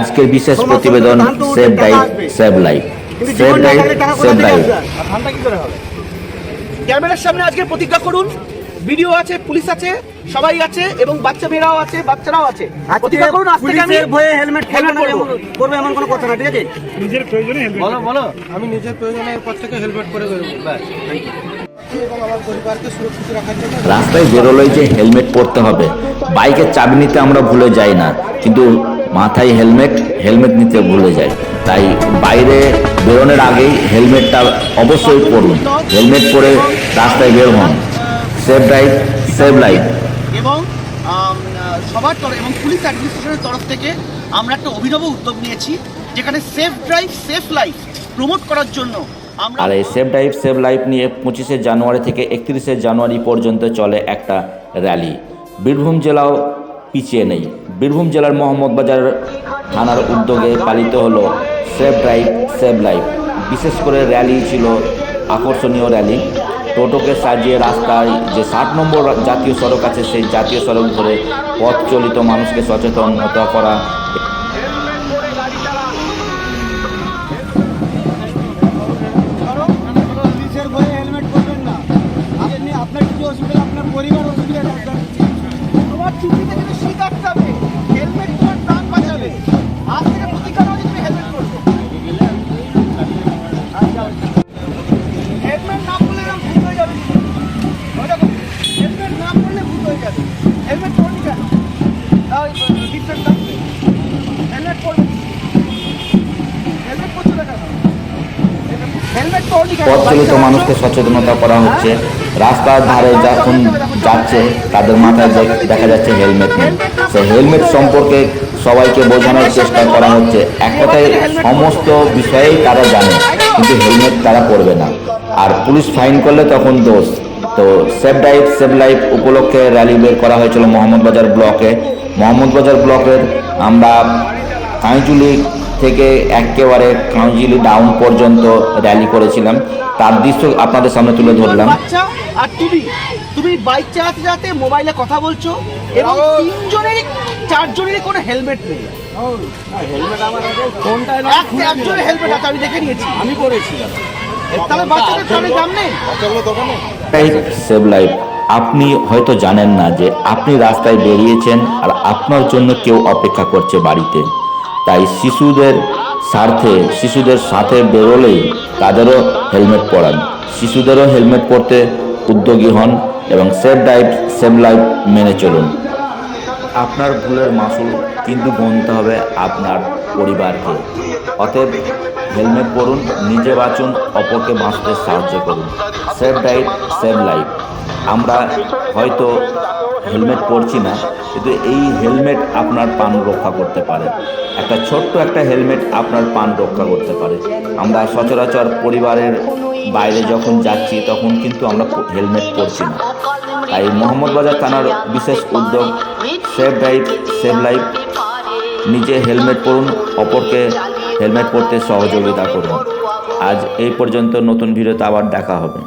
আজকের বিশেষ প্রতিবেদন save drive save life. Save drive save life. ক্যামেরার সামনে আজকে প্রতিজ্ঞা করুন। ভিডিও আছে, পুলিশ আছে, সবাই আছে এবং বাচ্চা মেয়েরাও আছে, বাচ্চারাও আছে। প্রতিজ্ঞা করুন আজ থেকে আমি ভয়ে হেলমেট করবে এমন কোনো কথা না, ঠিক আছে? নিজের প্রয়োজনে হেলমেট বলো বলো। আমি নিজের প্রয়োজনে এরপর থেকে হেলমেট করে বেরোবো, ব্যাস। এবং আমার পরিবারকে সুরক্ষিত রাখার জন্য রাস্তায় বেরোলেই যে হেলমেট পরতে হবে, বাইকের চাবি নিতে আমরা ভুলে যাই না, কিন্তু মাথায় হেলমেট নিতে ভুলে যাই। তাই বাইরে বেরোনোর আগেই হেলমেটটা অবশ্যই পরুন। হেলমেট পরে রাস্তায় বের হন। Save drive save life. এবং সবার তরফ এবং পুলিশ অ্যাডমিনিস্ট্রেশনের তরফ থেকে আমরা একটা অভিনব উদ্যোগ নিয়েছি, যেখানে safe drive safe life promote করার জন্য আমরা আর এই সেভ ড্রাইভ সেভ লাইফ নিয়ে 25শে জানুয়ারি থেকে 31শে জানুয়ারি পর্যন্ত চলে একটা র্যালি। বীরভূম জেলাও পিছিয়ে নেই। বীরভূম জেলার মোহাম্মদবাজার থানার উদ্যোগে পালিত হলো সেভ ড্রাইভ সেভ লাইফ। বিশেষ করে র্যালি ছিল আকর্ষণীয় র্যালি। টোটোকে সাজিয়ে রাস্তায় যে 60 নম্বর জাতীয় সড়ক আছে, সেই জাতীয় সড়ক ধরে পথ চলিত মানুষকে সচেতনতা করা। আপনার কিছু অসুবিধা, আপনার পরিবার অসুবিধা, তোমার চুক্তিতে কিন্তু শিকার যাবে, হেলমেট তোমার প্রাণ বাঁচাবে। আজ থেকে প্রতিজ্ঞা নাও যে তুমি হেলমেট করবে। হেলমেট না পরলে এরকম ভুল হয়ে যাবে। হেলমেট না পরলে ভুল হয়ে যাবে। হেলমেট পরবি কেন? ডিফারেন্ট থাকবে। হেলমেট পরবি, হেলমেট পরছো না কেন? হেলমেট পরবি কেন? পথ চলিত মানুষকে সচেতনতা করা হচ্ছে। রাস্তার ধারে যখন যাচ্ছে তাদের মাথায় দেখা যাচ্ছে হেলমেট নেই। সেই হেলমেট সম্পর্কে সবাইকে বোঝানোর চেষ্টা করা হচ্ছে। এক কথায় সমস্ত বিষয়েই তারা জানে, কিন্তু হেলমেট তারা পরবে না। আর পুলিশ ফাইন করলে তখন দোষ। তো সেভ ড্রাইভ সেভ লাইফ উপলক্ষে র্যালি বের করা হয়েছিল মোহাম্মদবাজার ব্লকে। মোহাম্মদবাজার ব্লকের আমরা কাঁইজুলি থেকে একেবারে কাঁইজুলি ডাউন পর্যন্ত র্যালি করেছিলাম। তার দৃশ্য আপনাদের সামনে তুলে ধরলাম। বাচ্চা আর তুমি বাইক চালাতে চালাতে মোবাইলে কথা বলছো এবং চারজনেরই কোনো হেলমেট নেই। হেলমেট আমার ফোনটা একজনের হেলমেট আছে, আমি দেখে নিয়েছি, আমি করেছিলাম। তাহলে বাচ্চাদের সামনে দাম নেই। দোকানে সেভ লাইফ। আপনি হয়তো জানেন না যে আপনি রাস্তায় বেরিয়েছেন আর আপনার জন্য কেউ অপেক্ষা করছে বাড়িতে। তাই শিশুদের সাথে বেরোলেই তাদেরও হেলমেট পরান। শিশুদেরও হেলমেট পরতে উদ্যোগী হন এবং সেভ ড্রাইভ সেভ লাইফ মেনে চলুন। আপনার ভুলের মাসুল কিন্তু গুনতে হবে আপনার পরিবারকে। অতএব হেলমেট পরুন, নিজে বাঁচুন, অপরকে বাঁচতে সাহায্য করুন। Save drive save life. আমরা হয়তো হেলমেট পরছি না, কিন্তু এই হেলমেট আপনার প্রাণ রক্ষা করতে পারে। একটা ছোট্ট একটা হেলমেট আপনার প্রাণ রক্ষা করতে পারে। আমরা সচরাচর পরিবারের বাইরে যখন যাচ্ছি তখন কিন্তু আমরা হেলমেট পরছি না। তাই মোহাম্মদবাজার থানার বিশেষ উদ্যোগ সেভ ড্রাইভ সেভ লাইফ। নিজে হেলমেট পরুন, অপরকে হেলমেট পরতে সহযোগিতা করুন। আজ এই পর্যন্ত। নতুন ভিডিওতে আবার দেখা হবে।